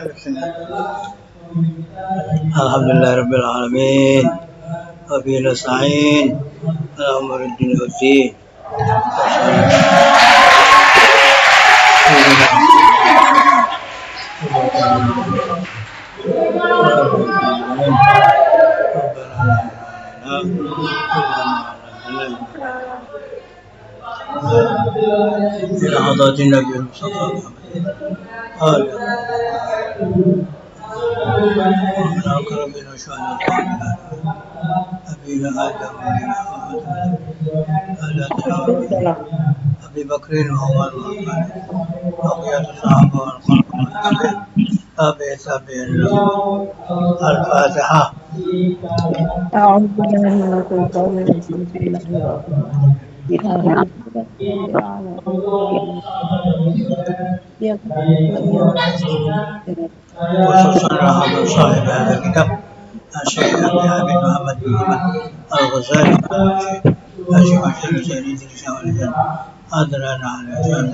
Alhamdulillahirabbil alamin. Wa bihi nasta'in. Allahumma rabbina waddin. إلى حضرة النبي المصطفى محمد ومن أقربين وشهداء أبينا آدم وإلى أبي بكر وعمر وعثمان بقية الصحابة والخلق تابعين الفاتحة. أعوذ بالله من الشيطان الرجيم بسم الله الرحمن الرحيم خصوصا هذا صاحب هذا الكتاب الشيخ أبي حميد محمد بن محمد الغزالي الشيخ حسين سعيد لسان ولسان أدرانا على لسان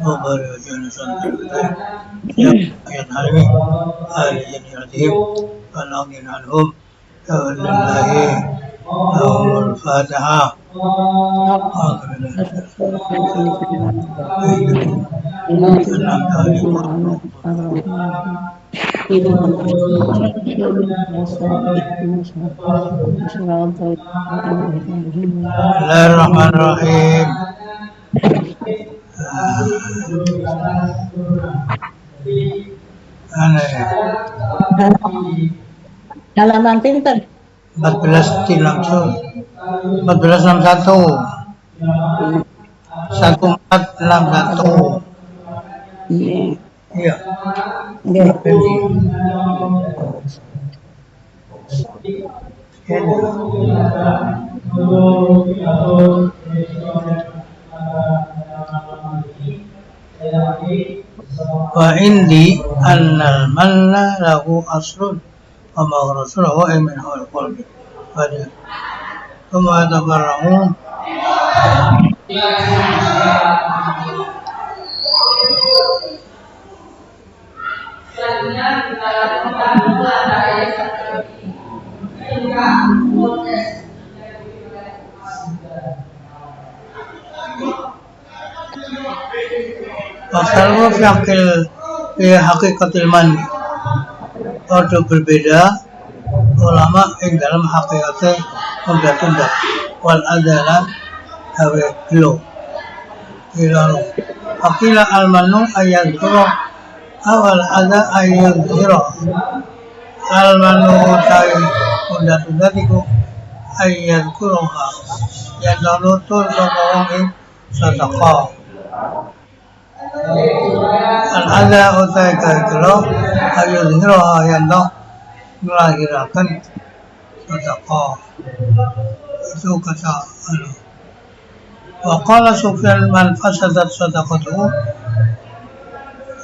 وبارك وجعل صدق يا الحرمي آل جنيرتهم والأغنين عنهم ولله لهم الفاتحة. Bismillahirrahmanirrahim. Halaman pinter 1461 1461 iya wa indi annal manna lahu aslun wa maghrasun wa min hawal qalbi pada thumma tabarra'un Masalah fi hakikatil man itu berbeda ulama yang dalam hakikatnya tunda wal adalah hawe lo ilalu akila almanu ayat kuro awal ada ayat zero almanu tai tunda tiku ayat kuro yang lalu tuh sokong sadaqah al-adha utai kalau ayo zikra yang melahirkan sedekah itu kata wa qala Sufyan man fasadat sadaqatuhu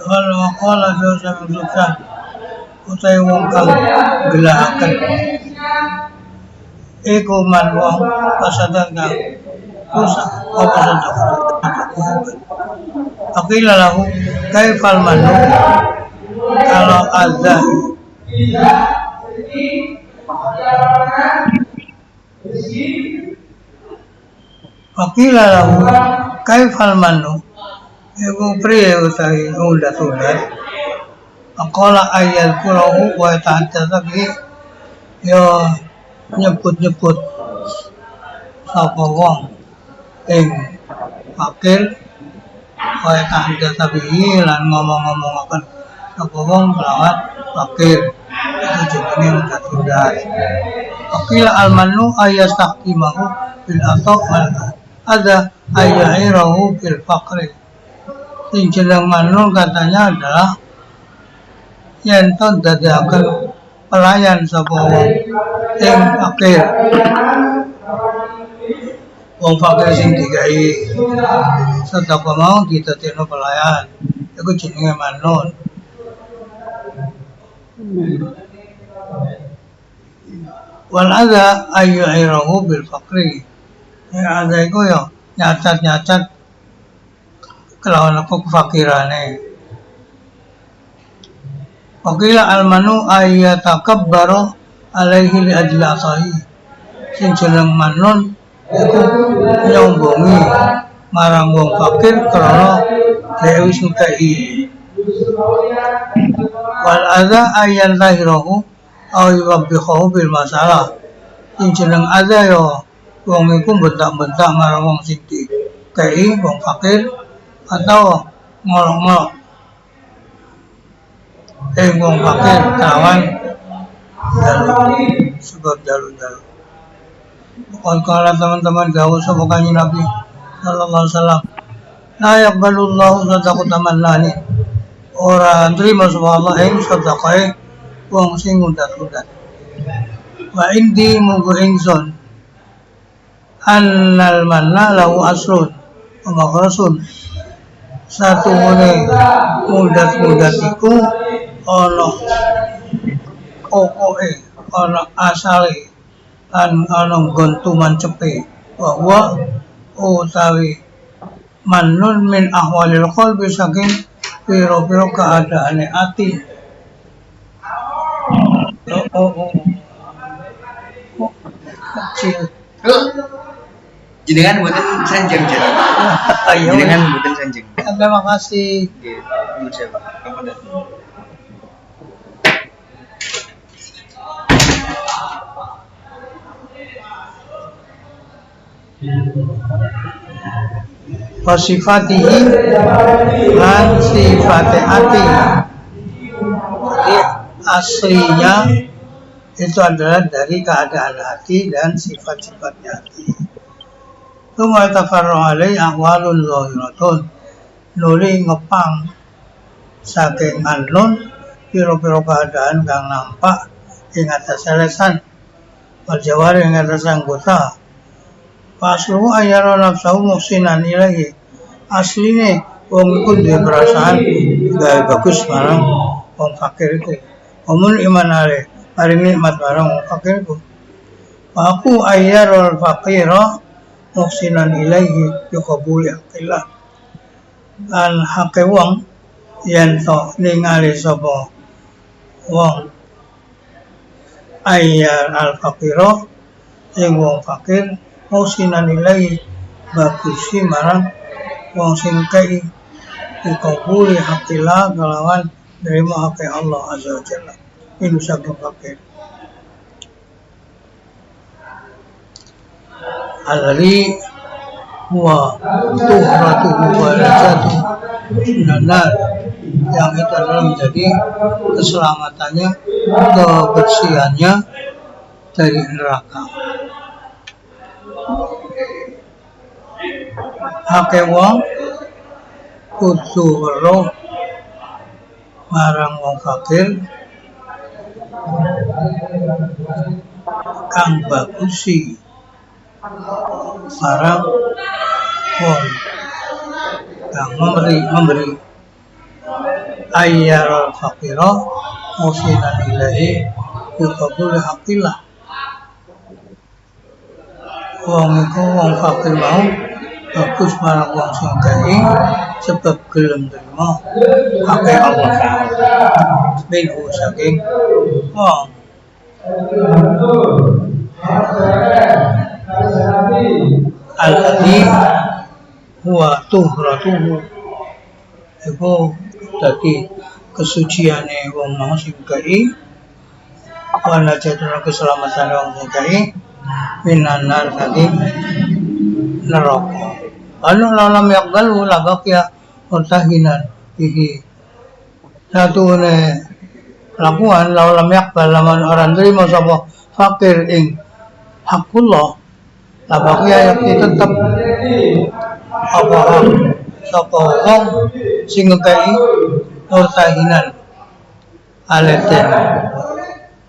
wa qala Sufyan utai wong kang gelahaken iku man wong fasadat kang rusak apa sedekah. Aqila lahu kaifal manu kalau azza Aqila lahu kaifal manu iku priye utawi undat-undat aqala ayat qura'u wa ta'addada bi yo nyebut-nyebut sapa wong ing fakir kaya tahda tabihi lan ngomong-ngomongaken sapa wong kelawan fakir itu jenenge undat-undat. Aqila almanu ayastaqimahu bil ata' wal ada ayyairahu bil faqri. Sing jeneng manun katanya adalah yen to dadakan pelayan sapa wong ing fakir. Wong fakir sing digawe sedekah mau didadekno pelayan iku jenenge manun. Wal adza ayyu'irahu bil faqri. Ya ada iku yo nyacat-nyacat kelawan apa kefakirane. Wakila almanu ayatakabbaru alaihi li ajli asahi. Sing jeneng manun iku nyombongi marang wong fakir krana dhewe wis ngekeki. Wal adza ayyan tahirahu aw yubbihu bil masalah. Sing jeneng adza yo wong iku bentak-bentak marang wong sing dikeki wong fakir atau ngolok-ngolok wong fakir kawan sebab jalur-jalur. Kalau teman-teman jauh sama kanjeng Nabi sallallahu alaihi wasallam, la yaqbalullahu sadaqata mannani. Ora terima subhanallah ing sedekah wong sing undat-undat. Wa indi munggu ingsun annal manna lahu aslun wa makhrasun. Satu mune mundat-mundat iku ana kokoke, ana asale, lan ana gontuman cepe. Bahwa utawi manun min ahwalil qalbi saking piro-piro keadaane ati. Kecil. Jenengan mboten sanjang jadi. Ayo. Jenengan mboten sanjang. Terima kasih. Nggih, nuwun sewu. Kapunten. Wasifatihi lan sifate ati. Jadi aslinya itu adalah dari keadaan hati dan sifat-sifatnya hati. Tuma tafarruh alai ahwalun zahiratun. Nuli ngepang saking anun piro-piro keadaan kang nampak ing atas lesan wal jawari ing atas anggota. Paslu ayara nafsu muhsinan ilahi. Asline wong iku duwe perasaan gawe bagus marang wong fakir iku. Omul imanare paring nikmat marang wong fakir iku. Aku ayara fakira muhsinan ilahi yuqabuli haqqillah. Lan hake wong yen to ningali sapa wong ayar al fakira sing wong fakir muhsinan ilahi bagusi marang wong sing kei dikabuli haqqillah kelawan nerima hak Allah azza wa jalla ini saking fakir. Alladzi huwa tuhratuhu wa najatuhu minan yang itu adalah menjadi keselamatannya, kebersihannya dari neraka. Hake wong kudu weruh marang wong fakir kang bagusi marang wong kang memberi ayyar fakira musinan ilahi yuqabul haqqillah. Wong iku wong fakir mau bagus marang wong sing kei sebab gelem terima hak Allah Ta'ala minhu saking wong. Alladzi huwa tuhratuhu iku dadi kesuciane wong mau sing kei wa najatun keselamatan wong sing kei minan nar saking neraka. Anu lalam yakbalu labakya murtahinan bihi. Satu ne lakuan lalam yakbal laman orang terima sapa fakir ing hakullah labakya yakti tetep apa sapa wong sing ngekei murtahinan aleten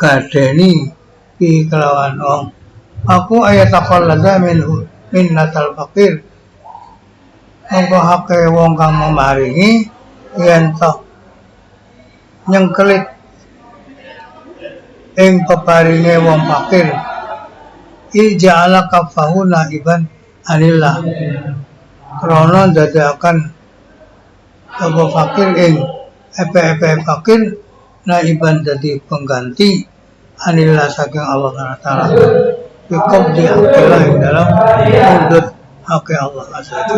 gadeni di kelawan wong. Aku ayat taqallada minhu minnatal fakir. Monggo hake wong kang memaringi yen to nyengkelit ing peparinge wong fakir. Ija'ala kafahu naiban anillah. Krana dadakan sapa fakir ing epe-epe fakir naiban dadi pengganti anillah saking Allah Ta'ala biqab di hakilah yang dalam mundut hak Allah Azza wa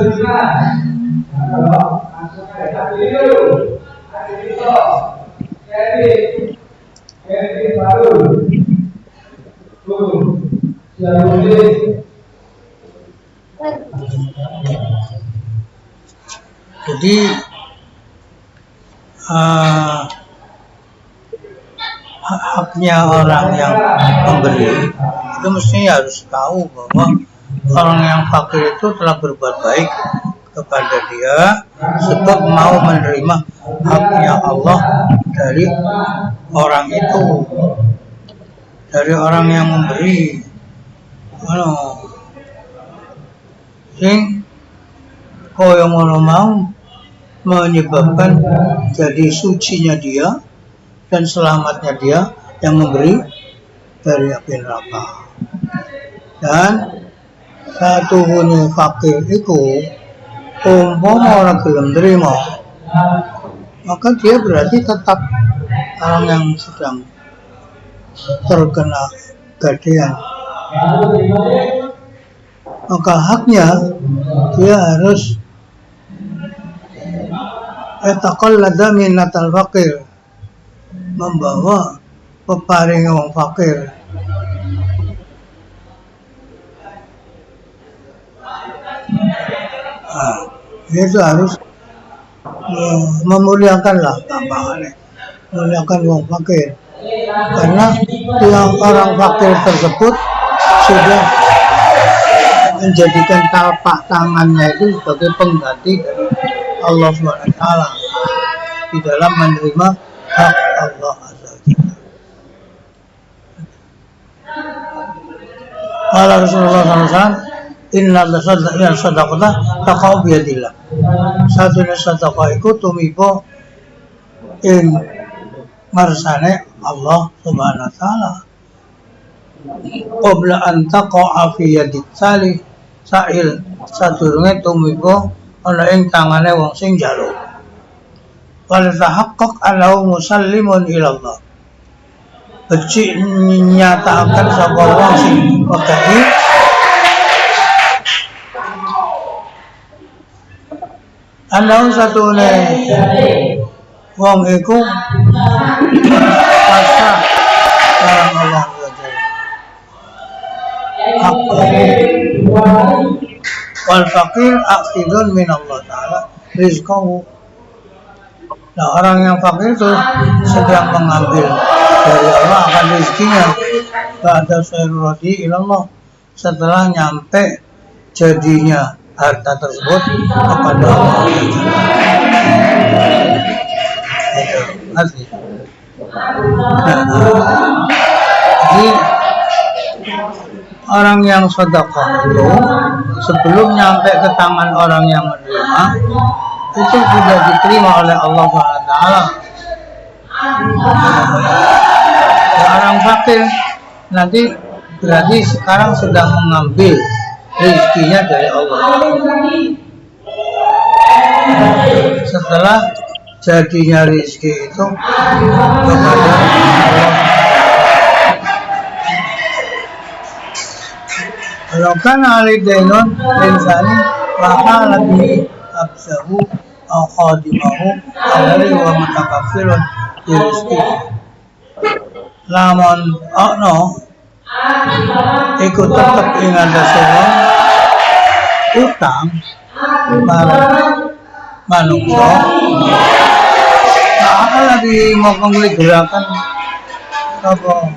Jadi haknya orang yang memberi itu mestinya harus tahu bahwa orang yang fakir itu telah berbuat baik kepada dia sebab mau menerima haknya Allah dari orang itu, dari orang yang memberi. Sing kaya ngono mau menyebabkan jadi sucinya dia dan selamatnya dia yang memberi dari api neraka. Dan satu huni fakir itu umpama orang gelem terima, maka dia berarti tetap orang yang sedang terkena gadean. Maka haknya dia harus etaqallada minnatal fakir, membawa peparing wong fakir. Dia itu harus memuliakanlah tambahannya, memuliakan wong fakir, karena yang orang fakir tersebut sudah menjadikan telapak tangannya itu sebagai pengganti dari Allah SWT di dalam menerima hak Allah Azza wa Jalla. Qala Rasulullah SAW, inna sadaqata taqau biyadillah. Satunya sedekah iku tumiba ing marsane Allah Subhanahu wa taala. Qabla an taqa'a fi yadit salih sa'il, sadurunge tumiba ana ing tangane wong sing njaluk. Wal tahaqqaq annahu musallimun ila Allah. Becik nyatakan sapa wong sing wedahi ana satune wong iku pasrah marang Allah wal fakir aqidun min Allah Ta'ala rizqahu. Nah, orang yang fakir itu sedang mengambil dari Allah akan rezekinya ba'da sayrati ilallah, setelah nyampe jadinya harta tersebut kepada Allah. Jadi orang yang sedekah itu sebelum nyampe ke tangan orang yang menerima itu sudah diterima oleh Allah SWT. Orang fakir nanti berarti sekarang sedang mengambil rezekinya dari Allah setelah jadinya rezeki itu kepada Allah. Kalau kan alidainun insani maka lebih absahu atau khadimahu alari wa mutakafirun rezeki. Lamun ikut tetap ingat dasar utang para manusia. Nah, lagi mau kembali gerakan apa?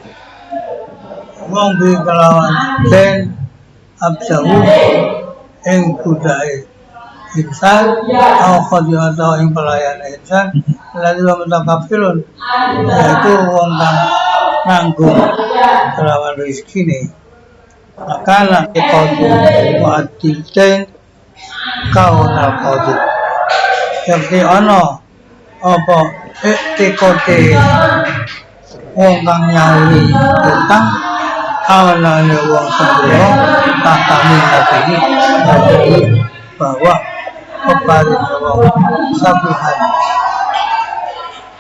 Wong di kelawan ben absahu ing budaya insan atau khadiat atau ing pelayan insan lalu mutakafirun, yaitu wong kang nanggung kelawan rezeki nih. Maka lah qadu wa adiltain kauna qadu. Jadi ono apa tikote wong kang nyauri utang kawanane wong sedaya takami hati dari bawah kepada wong sabihan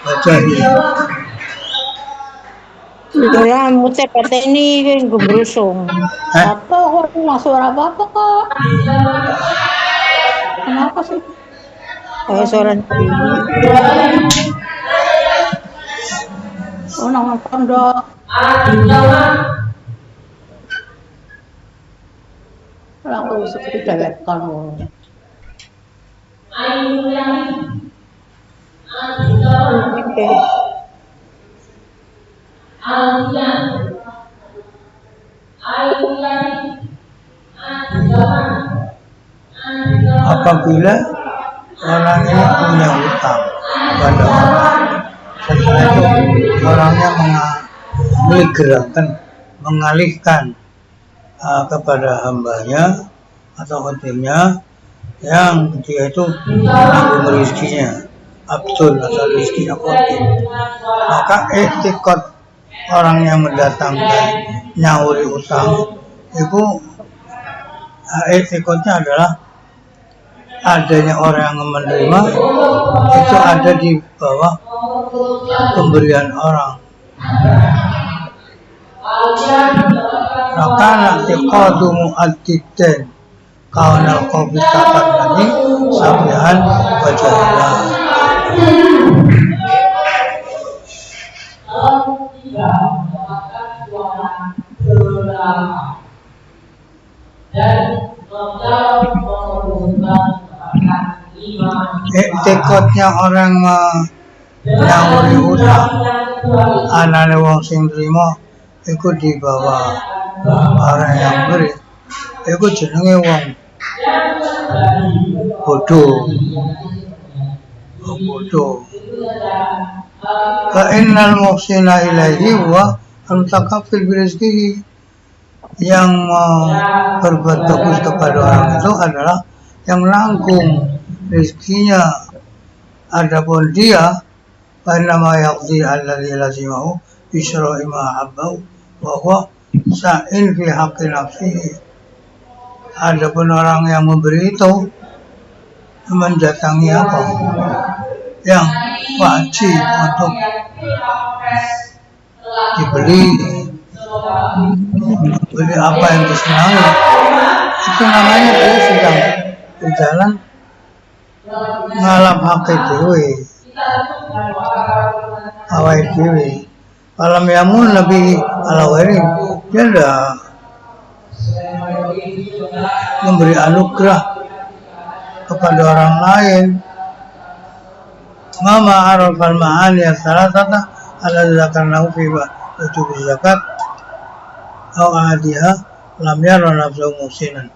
bacahi Kaya mutek kata ini gembrusung. Hah? Apa kok nggak suara apa kak? Kenapa sih? Kayak suara baby. Oh nonton dong. Aku seperti dewekkan loh. Oke. Apabila orang ini punya hutang kepada orang, setelah itu orangnya mengalihkan kepada hambanya atau khadimnya yang dia itu menanggung rezekinya, abdul atau rezekinya khadim, maka etikot orang yang mendatangkan nyauri utang itu etikotnya adalah adanya orang yang menerima itu ada di bawah pemberian orang. Maka nanti qadu mu'addidin kaunal qabit takarnani sabihan wajahlah. Tekotnya orang menyawuri utang anane wong sing trima iku di bawah orang yang beri iku jenenge wong bodoh. Fa innal muhsina ilaihi wa al-mutakaffil bi rizqihi, yang berbuat bagus kepada orang itu adalah yang nanggung rezekinya. Adapun dia nama yaqdi alladzi lazimahu bisyra'i ma habbahu wa huwa sa'in fi haqqi nafsihi. Adapun orang yang memberi itu mendatangi apa yang wajib untuk dibeli, beli apa yang disenangi, itu namanya dia sedang berjalan ngalap hake dewe awai dewe. Alam yamun lebih ala warin, dia tidak memberi anugerah kepada orang lain. Mama arafal ma'ani as-salatata ala zakarnahu fi wajib zakat atau ahadiha lam yara nafsu musinan.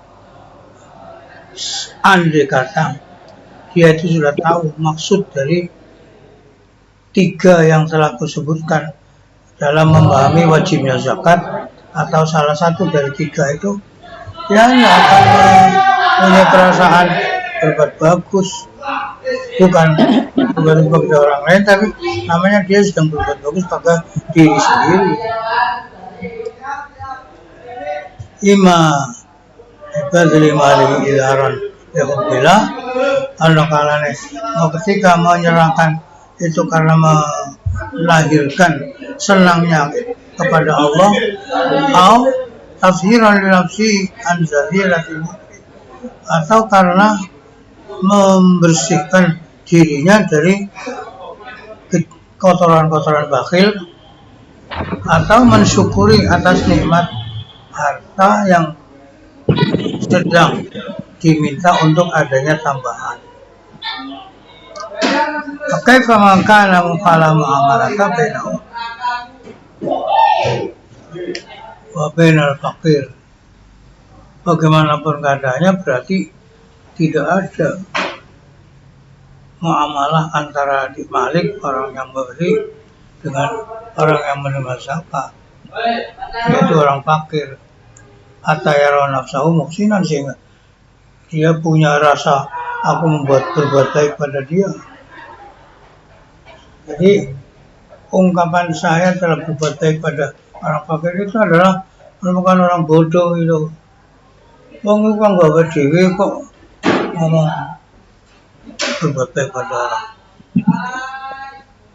Andai kata dia itu sudah tahu maksud dari tiga yang telah kusebutkan dalam memahami wajibnya zakat atau salah satu dari tiga itu, dia tidak akan punya perasaan berbuat bagus, bukan kepada orang lain, tapi namanya dia sedang berbuat bagus pada diri sendiri. Ima ibadil mali ilaran yahubbillah, Allah kalane ketika menyerahkan itu karena melahirkan senangnya kepada Allah, atau tafsiran li nafsi an zahiratil mukmin, atau karena membersihkan dirinya dari kotoran-kotoran bakhil, atau mensyukuri atas nikmat harta yang sedang diminta untuk adanya tambahan. Kaifa man kana mukhala mu'amalata bainahu wa bainal faqir. Bagaimanapun keadaannya berarti tidak ada muamalah antara malik orang yang memberi dengan orang yang menerima zakat, yaitu orang fakir. Hatta yara nafsahu muhsinan, sehingga dia punya rasa aku berbuat baik pada dia. Jadi ungkapan saya telah berbuat baik pada orang fakir itu adalah merupakan orang bodoh itu. Wong itu kan gak dewe kok ngomong berbuat baik pada orang.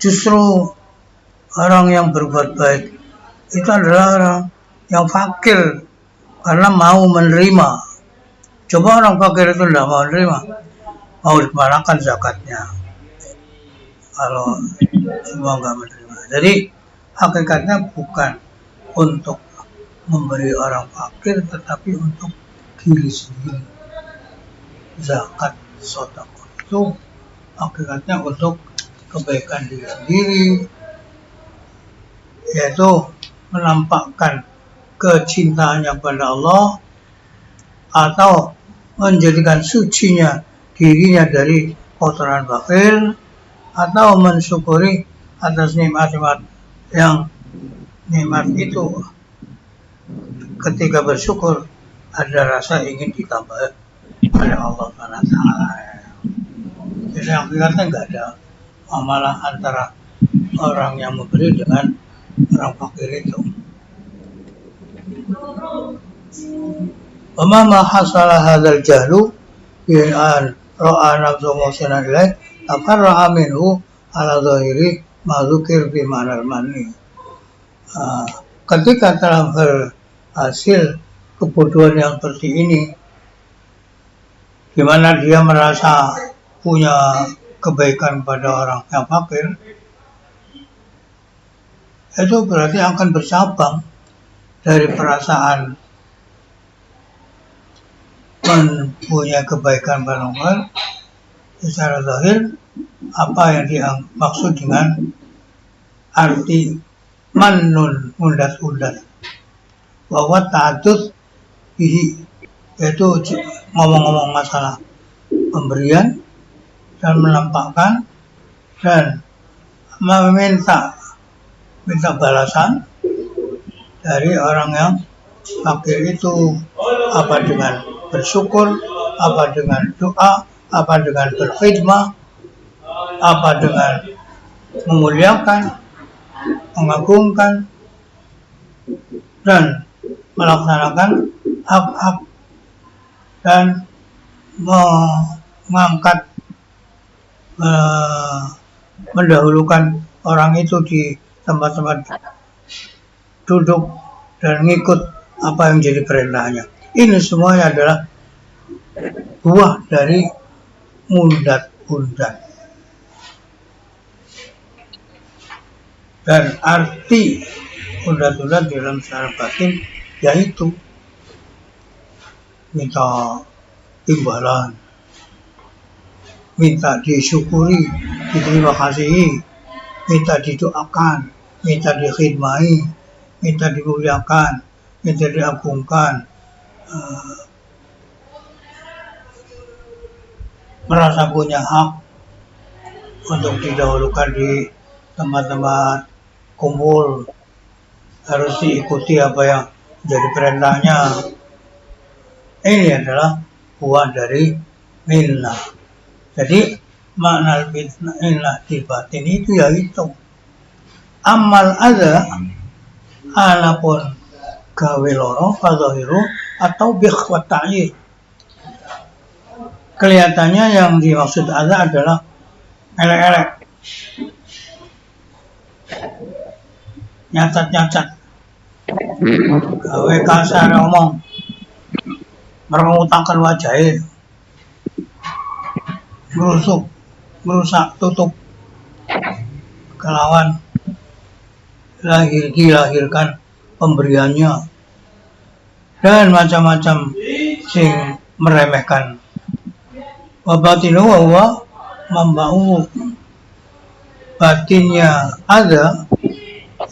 Justru orang yang berbuat baik itu adalah orang yang fakir karena mau menerima. Coba orang fakir itu tidak mau menerima, mau dikemanakan zakatnya kalau semua nggak menerima. Jadi hakikatnya bukan untuk memberi orang fakir, tetapi untuk diri sendiri. Zakat sedekah itu hakikatnya untuk kebaikan diri sendiri, yaitu menampakkan kecintaannya pada Allah atau menjadikan sucinya dirinya dari kotoran bakhil, atau mensyukuri atas nikmat-nikmat yang nikmat itu ketika bersyukur ada rasa ingin ditambah oleh Allah SWT. Jadi hakikatnya nggak ada amalan antara orang yang memberi dengan orang fakir itu. Wa ma hasala hadzal jahlu bi an ra'a nafsu muhsinan ilaih tafarra'a minhu ala zahiri ma dzukir fi ma'nal manni. Ketika telah berhasil kebodohan yang seperti ini, di mana dia merasa punya kebaikan pada orang yang fakir, itu berarti akan bercabang dari perasaan mempunyai kebaikan pada orang secara zahir. Apa yang dia maksud dengan arti mannun, undat-undat, bahwa ta'addud bihi, yaitu ngomong-ngomong masalah pemberian dan menampakkan dan minta balasan dari orang yang fakir itu, apa dengan bersyukur, apa dengan doa, apa dengan berkhidmah, apa dengan memuliakan, mengagungkan dan melaksanakan hak-hak dan mengangkat, mendahulukan orang itu di tempat-tempat duduk dan ngikut apa yang jadi perintahnya. Ini semuanya adalah buah dari undat-undat. Dan arti undat-undat dalam secara batin yaitu minta imbalan, minta disyukuri, diterima kasihi, minta didoakan, minta dikhidmati, minta dimuliakan, minta diagungkan, merasa punya hak untuk didahulukan di tempat-tempat kumpul, harus diikuti apa yang jadi perintahnya. Ini adalah buah dari minnah. Jadi makna minnah di batin itu yaitu amal ada anapun gawe loro fadhahiru atau bikhwat ta'yid. Kelihatannya yang dimaksud ada adalah elek-elek, nyacat-nyacat, gawe kasar ngomong, merengutangkan wajahnya, merusak tutup kelawan dilahirkan pemberiannya, dan macam-macam sing meremehkan. Wabatinu wa membau, batinnya ada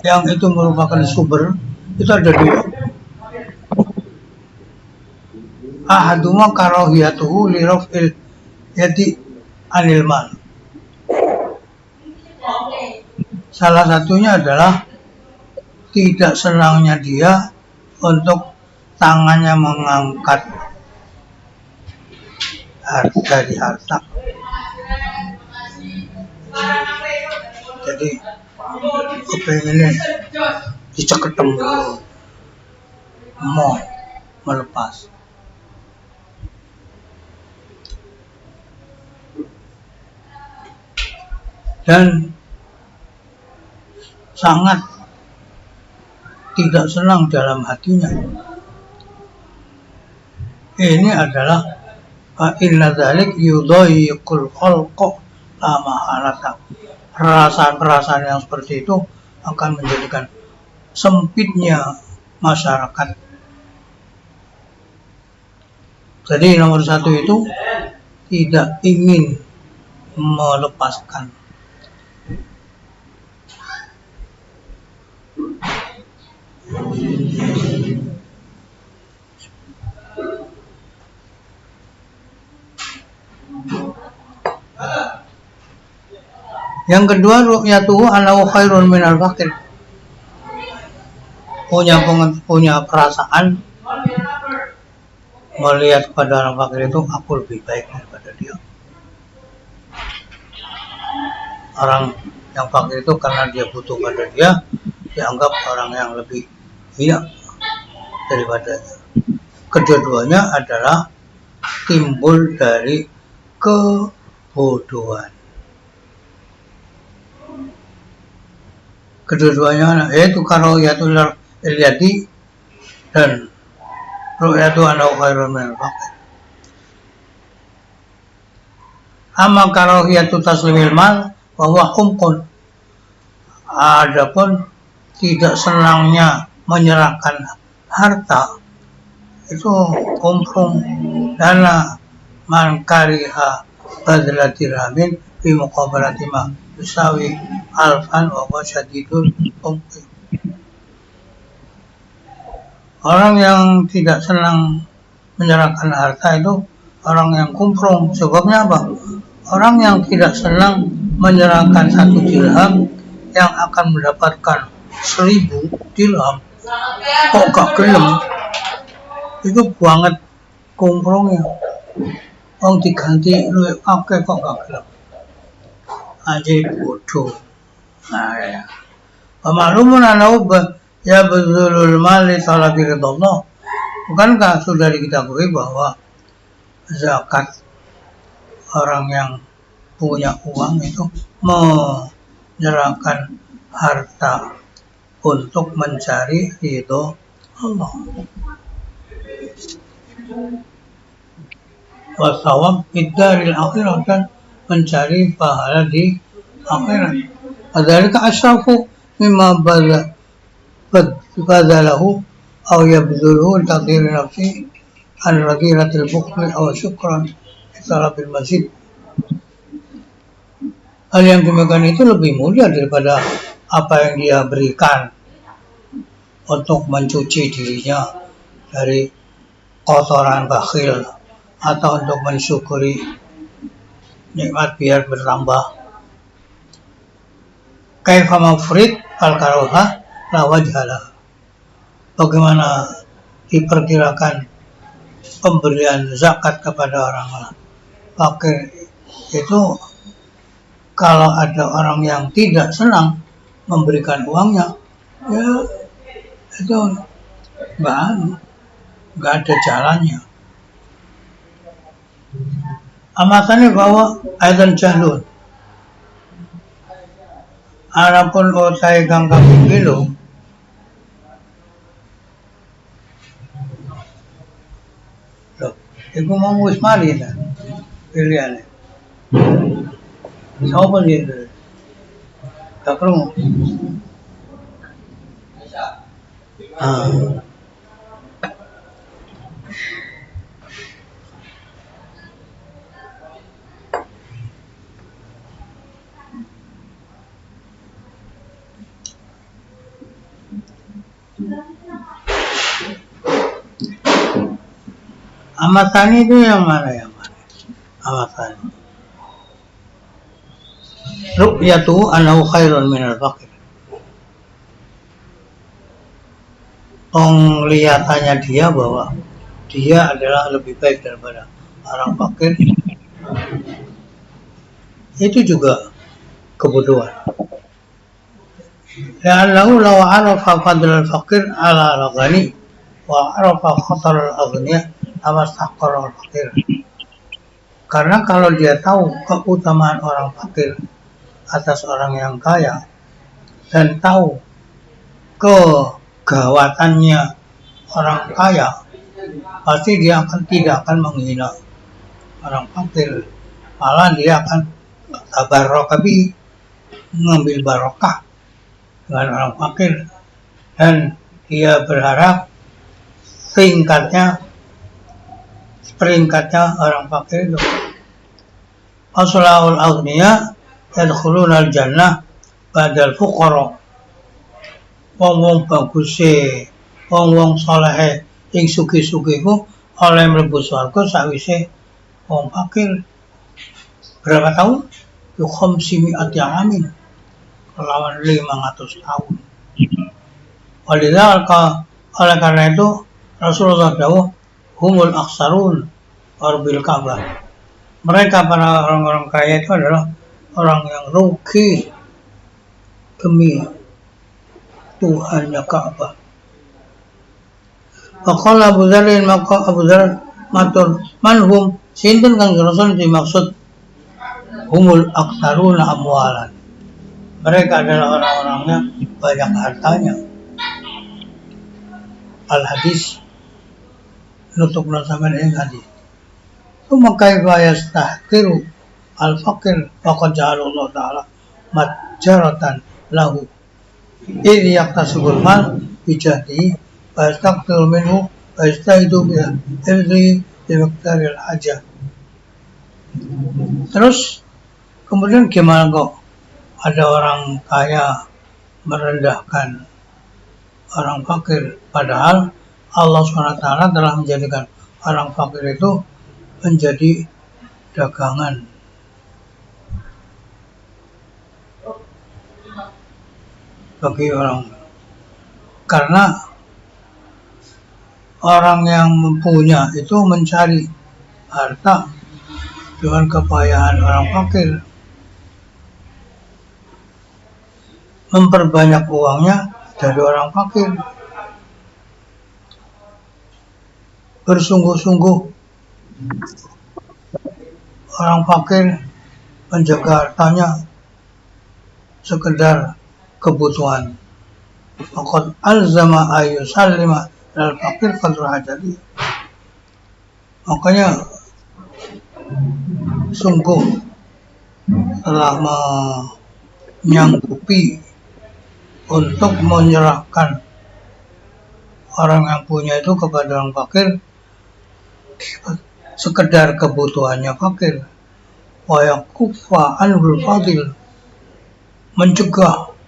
yang itu merupakan sumber, itu ada dua. Ahaduma karahiyatuhu li raf'il yadi anil mal. Salah satunya adalah tidak senangnya dia untuk tangannya mengangkat dari harta. Jadi kepengennya diceketem dulu, mau melepas. Dan sangat tidak senang dalam hatinya. Ini adalah fa inna dzalik yudayyiqul khalqa la mahalata. Perasaan-perasaan yang seperti itu akan menjadikan sempitnya masyarakat. Jadi nomor satu itu tidak ingin melepaskan. Yang kedua, ru'yatuhu annahu khairun minal fakir. Punya perasaan melihat kepada orang fakir itu, aku lebih baik daripada dia. Orang yang fakir itu karena dia butuh pada dia, dianggap orang yang lebih hina daripada dia. Kedua-duanya adalah timbul dari kebodohan. Kedua-duanya yaitu karahiyatul ilyadi dan ru'yatu annahu khairun minal fakir. Amma karahiyatu taslimil mal wa huwa humqun. Adapun tidak senangnya menyerahkan harta itu kumprung dana man kariha badla dirhamin fi muqabalati ma yusawi alfan wa huwa syadidul humqi. Orang yang tidak senang menyerahkan harta itu orang yang kumprung. Sebabnya apa? Orang yang tidak senang menyerahkan 1 dirham yang akan mendapatkan 1000 dirham kok gak gelem, itu banget kumprungnya. Orang diganti luwih akeh kok gak gelem, aja bodoh. Nah ya, pemalumun anau ya bezulul mali talabi ridallah. Bukankah sudah diketahui bahwa zakat orang yang punya uang itu menyerahkan harta untuk mencari ridho Allah. Wasawab iddaril akhirat, dan mencari pahala di akhirat. Adzalika asyafu mimma badalahu aw yabduluhu taqdir nafsi an radiratil bukhli aw syukran talabil mazid. Hal yang demikian itu lebih mulia daripada apa yang dia berikan untuk mencuci dirinya dari kotoran bakhil atau untuk mensyukuri nikmat biar bertambah. Kaifa mafrid al-karoha la wajhala. Bagaimana diperkirakan pemberian zakat kepada orang fakir itu kalau ada orang yang tidak senang memberikan uangnya, ya itu nggak ada jalannya. Amatannya bahwa aidan jahlun. Adapun otai kang kaping pilo, loh, iku mau wis mari ta pilihane. Siapa dia? Tak perlu. Amatani itu yang mana yang mana? Amatani. Ru'yatu annahu khairun minal fakir. Penglihatannya dia bahwa dia adalah lebih baik daripada orang fakir, itu juga kebodohan. La'allahu law arafa fadlal fakir ala al-ghani wa arafa khatar al-aghniya lamastahqara al-fakir. Karena kalau dia tahu keutamaan orang fakir atas orang yang kaya dan tahu kegawatannya orang kaya, pasti dia tidak akan menghina orang fakir, malah dia akan tabarrokabi, mengambil barokah dengan orang fakir, dan dia berharap peringkatnya orang fakir itu. Aslahul aghniya yadkhuluna al-jannah badal fuqara. Wong-wong baguse, wong-wong salehe sing sugih-sugih ku oleh mlebu swarga sawise wong fakir. Berapa tahun? Yukhom simi'ati amin, kelawan 500 tahun. Oleh karena itu Rasulullah dawuh humul aksarun warbil Ka'bah. Mereka para orang-orang kaya itu adalah orang yang rugi demi Tuhannya Ka'bah. Faqala Abu Dzar, maka Abu Dzar matur, manhum sinten kang Rasul dimaksud humul aktsaruna amwalan. Mereka adalah orang-orangnya banyak hartanya. Al hadis nutuk nasaman ing hadis. Maka yastahqiru al fakir faqad ja'alallahu ta'ala matjaratan lahu idh yaktasibul mal bijahdi wa yastaqtiru minhu wa yastahidu biha irdi bimaktaril hajah. Terus kemudian gimana kok ada orang kaya merendahkan orang fakir, padahal Allah SWT telah menjadikan orang fakir itu menjadi dagangan. Bagi orang, karena orang yang mempunya itu mencari harta dengan kepayahan orang fakir, memperbanyak uangnya dari orang fakir, bersungguh-sungguh orang fakir menjaga hartanya sekedar kebutuhan. Maka alzama ayu salima al fakir qadra hajati. Makanya sungguh telah menyanggupi untuk menyerahkan orang yang punya itu kepada orang fakir sekedar kebutuhannya fakir. Wa yakuffa anhul fadil, mencegah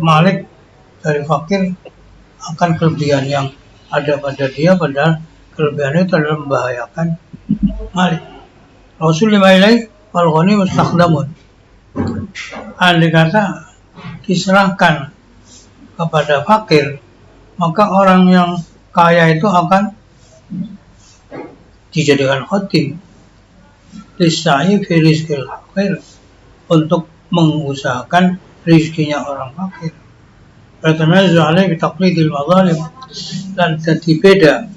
malik dari fakir akan kelebihan yang ada pada dia, padahal kelebihan itu adalah membahayakan malik. Rasulullah ilai wal ghani mustaqdamun. Andai kata diserahkan kepada fakir, maka orang yang kaya itu akan dijadikan khotim lisai fi rizqil fakir, untuk mengusahakan rizkinya orang fakir. Ratanazzu alaihi bi taqlidil madzalim, dan dadi beda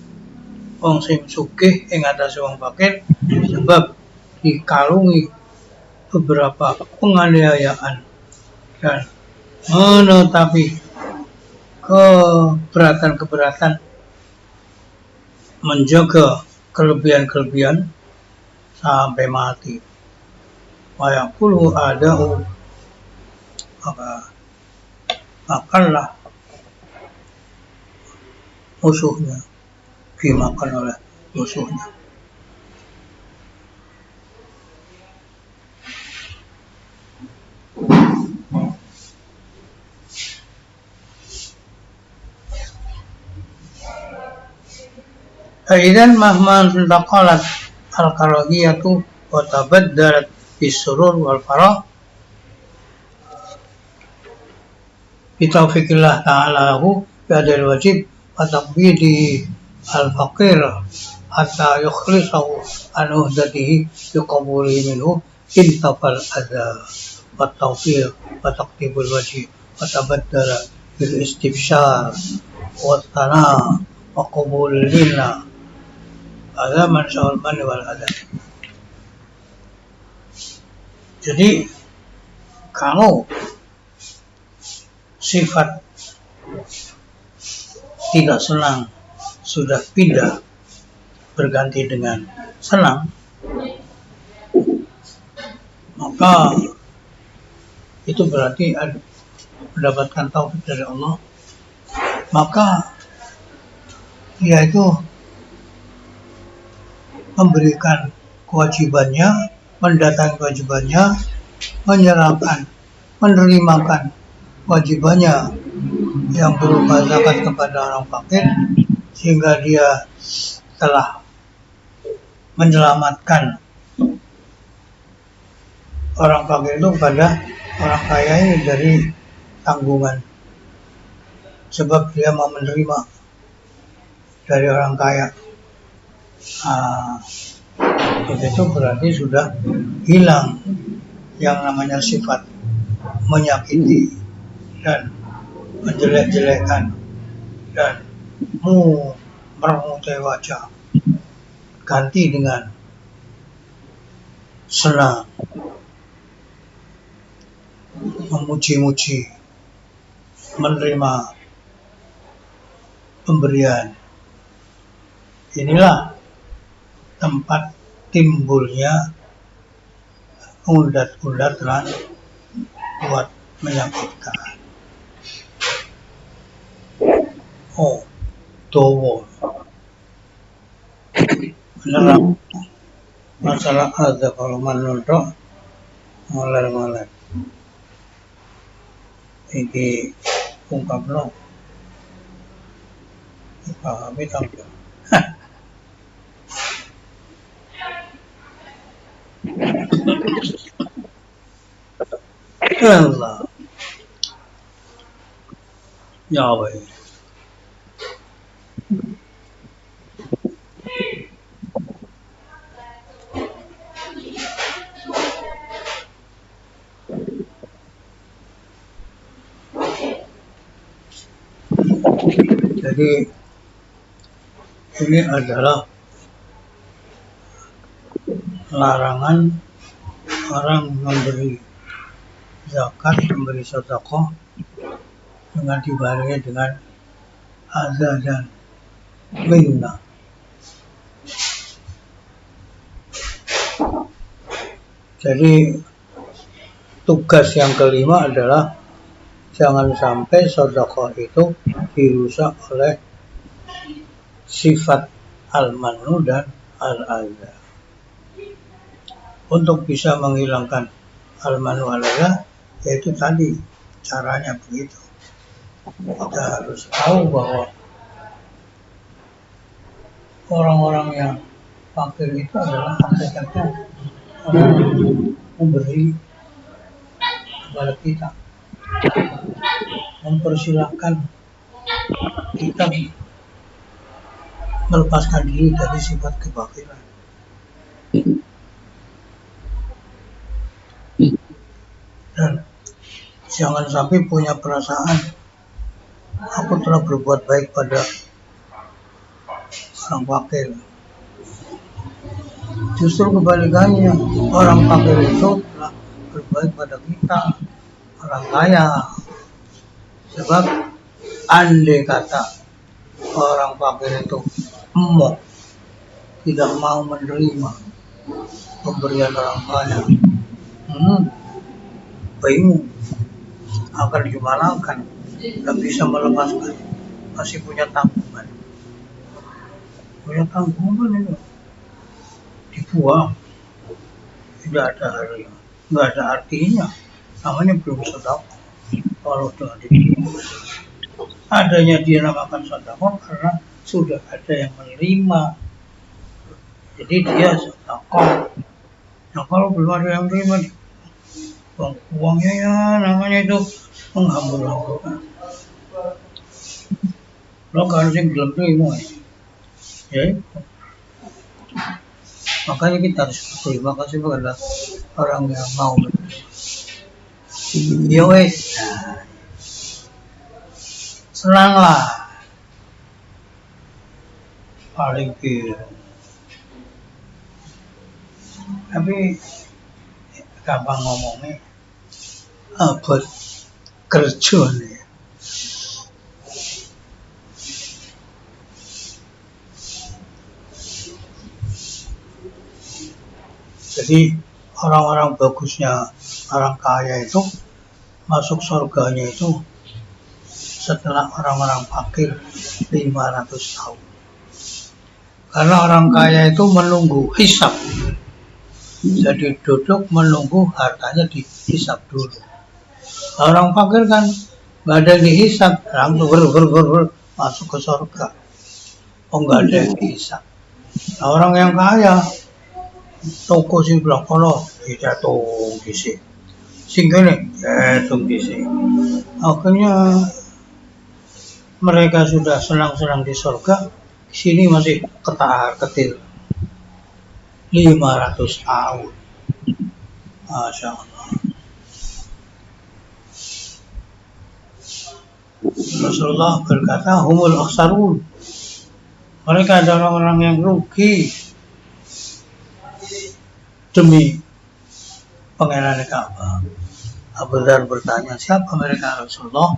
wong sing sugih ing atase wong fakir sebab dikalungi beberapa penganiayaan dan menetapi keberatan-keberatan, menjaga kelebihan-kelebihan sampai mati. Wa yaqulu ada'u, maka makanlah musuhnya, dimakan oleh musuhnya. Faidan mahman intaqalat al-karahiyatu wa tabaddalat bis-surur wal farah bitaufiqillah ta'ala lahu bi'adil wajib wa taqbidi al-faqir hatta yukhlisahu an uhdatihi biqabulihi minhu intafal adha wa tawfiq wa taqtibul wajib wa tabaddala bil istibsyar wa tanah wa qabulil minna ada mansyaul mani wal adab. Jadi kalau sifat tidak senang sudah pindah berganti dengan senang, maka itu berarti mendapatkan taufik dari Allah. Maka dia itu memberikan kewajibannya, mendatangi kewajibannya, menyerahkan, menerimakan kewajibannya yang berupa zakat kepada orang fakir, sehingga dia telah menyelamatkan orang fakir itu kepada orang kaya ini dari tanggungan, sebab dia mau menerima dari orang kaya. Itu berarti sudah hilang yang namanya sifat menyakiti dan menjelek-jelekan dan merengutai wajah, ganti dengan senang, memuji-muji, menerima pemberian. Inilah tempat timbulnya undat-undat dan buat menyakitkan. Oh, dowo. Beneran. Masalah ada kalau menonton ngoler-ngoler. Ini ungkapno. Pahami tampil. Allah. Ya Allah. Jadi ini adalah larangan orang memberi zakat, memberi sedekah dengan dibarengi dengan azza dan minna. Jadi tugas yang kelima adalah jangan sampai sedekah itu dirusak oleh sifat al-manu dan al-adha. Untuk bisa menghilangkan al-manu al-adha, yaitu tadi caranya begitu. Kita harus tahu bahwa orang-orang yang fakir itu adalah hakikatnya orang yang memberi kepada kita, mempersilahkan kita melepaskan diri dari sifat kefakiran. Dan jangan sampai punya perasaan aku telah berbuat baik pada orang fakir. Justru kebalikannya, orang fakir itu telah berbaik pada kita, orang kaya. Sebab andai kata orang fakir itu tidak mau menerima pemberian orang kaya, bingung akan dimalangkan, tak bisa melepaskan, masih punya tanggungan itu dibuang, tidak ada artinya, namanya belum sedekah. Kalau sudah diterima, adanya dia namakan sedekah karena sudah ada yang menerima, jadi dia sedekah. Nah kalau belum ada yang menerima, uangnya ya namanya itu menghambur-hamburkan. Lo kan sih belum terima ya. Makanya kita harus berterima kasih kepada orang yang mau menerima. Ya wes, senanglah paling kira. Tapi gampang ngomongnya, abot kerja nih. Jadi orang-orang bagusnya orang kaya itu masuk surganya itu setelah orang-orang fakir 500 tahun. Karena orang kaya itu menunggu hisab. Jadi duduk menunggu hartanya dihisab dulu. Orang fakir kan nggak ada yang dihisab, langsung masuk ke surga. Oh nggak ada yang dihisab. Nah, orang yang kaya toko sing kono dicatung dhisik. Sing kene dicatung dhisik. Akhirnya mereka sudah senang-senang di surga, sini masih ketar-ketir 500 tahun. Masya Allah. Rasulullah berkata, humul aksarun. Mereka adalah orang yang rugi demi pengenalan Ka'bah. Abu Dzar bertanya, siapa mereka Rasulullah?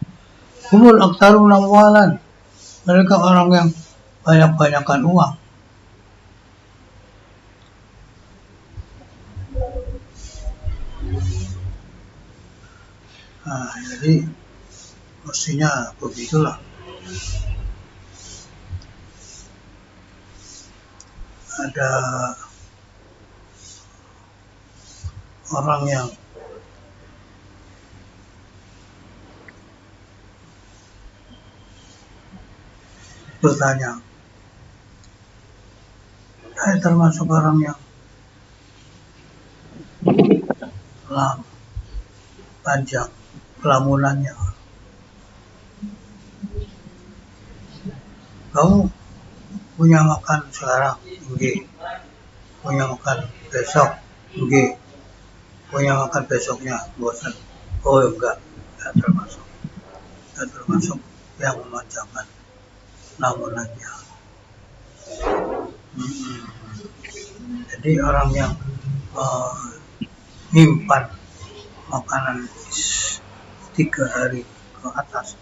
Humul aksarun amwalan. Mereka orang yang banyak-banyakan uang. Nah, jadi mestinya begitulah. Ada orang yang bertanya, saya termasuk orang yang lama, panjang kelamunannya. Kamu punya makan sekarang? Enggak. Punya makan besok? Enggak. Punya makan besoknya? Bosan? Oh enggak termasuk. Enggak termasuk yang memanjangkan lamunannya. Jadi orang yang nyimpan makanan 3 hari ke atas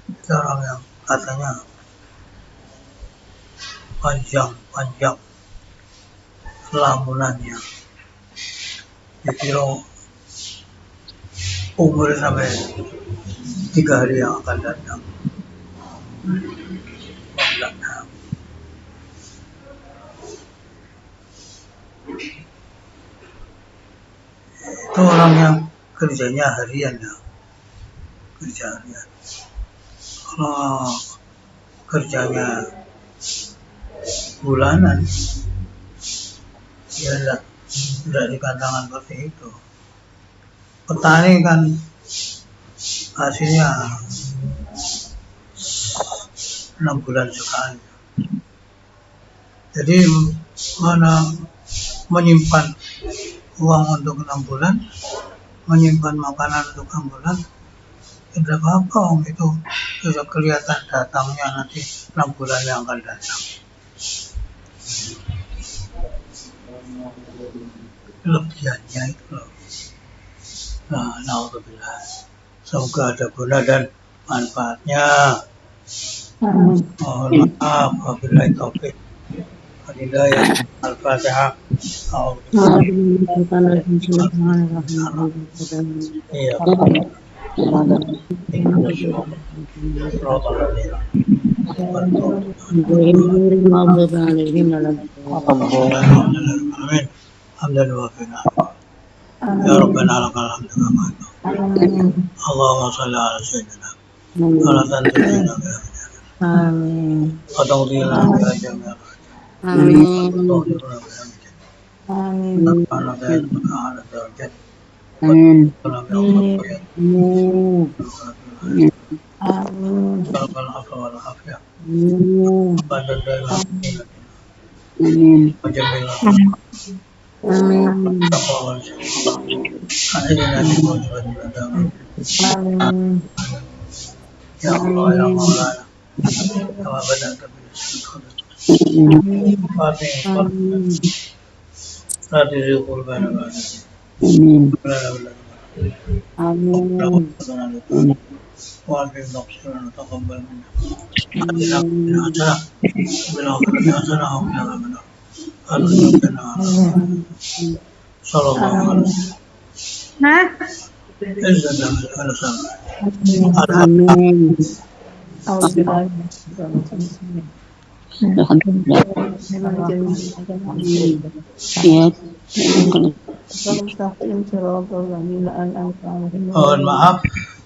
itu orang yang katanya panjang lamunannya. Dikira umur sampai 3 hari yang akan datang. Itu orang yang kerjanya harian ya, kerja harian. Kalau kerjanya bulanan, ya tidak dikatakan seperti itu. Petani kan hasilnya 6 bulan sekali. Jadi mana menyimpan uang untuk 6 bulan, menyimpan makanan untuk 6 bulan, tidak apa-apa, om itu sudah kelihatan datangnya nanti 6 bulan yang akan datang. Kelebihannya itu loh. Nah, naudzubillah. Semoga ada guna dan manfaatnya. Mohon maaf, wabillahi taufik. Hidayah. Al-Fatihah. Iya. Amin. Alhamdulillah. Ya Rabbana lakal hamdu kama Allahumma shalli ala sayyidina wa ala sayyidina Amin. wa tawdina ya jami'a. Amin. Amin. Amin. Ya Allah ya Maulana, kama bada'ta bil Fatihah qulbana ba'da. Amin. وعافنا واغفر وتقبل منا آتنا حسنة وفي الآخرة حسنة وقنا عذاب النار. Sallallahu alaihi Nah. wasallam. Amin. Ya. Mohon maaf.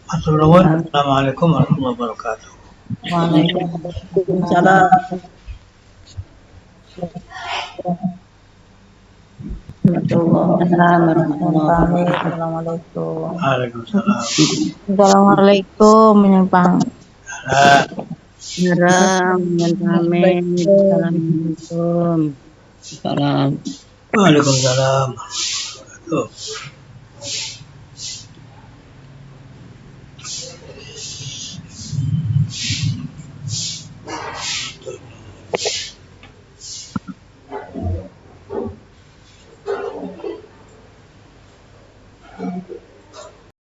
Atur nuwun. Assalamualaikum warahmatullahi wabarakatuh. Waalaikumsalam. Assalamualaikum. Waalaikumsalam. Assalamualaikum menyempang. Nah, Salam amin. Assalamualaikum. Salam. Waalaikumsalam. Tuh.